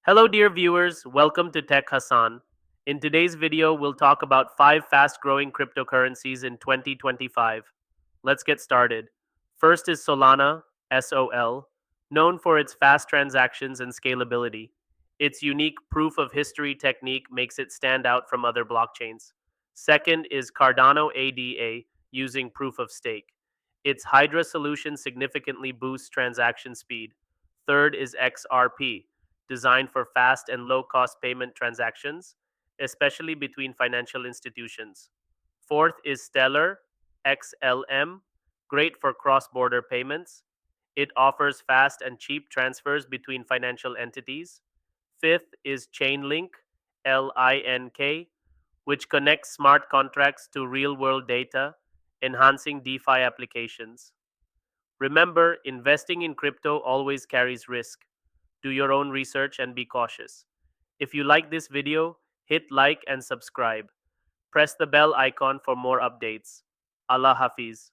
Hello, dear viewers. Welcome to Tech Hassan. In today's video, we'll talk about 5 fast-growing cryptocurrencies in 2025. Let's get started. First is Solana, SOL, known for its fast transactions and scalability. Its unique proof of history technique makes it stand out from other blockchains. Second is Cardano ADA, using proof of stake. Its Hydra solution significantly boosts transaction speed. Third is XRP, designed for fast and low cost payment transactions, especially between financial institutions. Fourth is Stellar, XLM, great for cross border payments. It offers fast and cheap transfers between financial entities. Fifth is Chainlink, LINK, which connects smart contracts to real world data, enhancing DeFi applications. Remember, investing in crypto always carries risk. Do your own research and be cautious. If you like this video, hit like and subscribe. Press the bell icon for more updates. Allah Hafiz.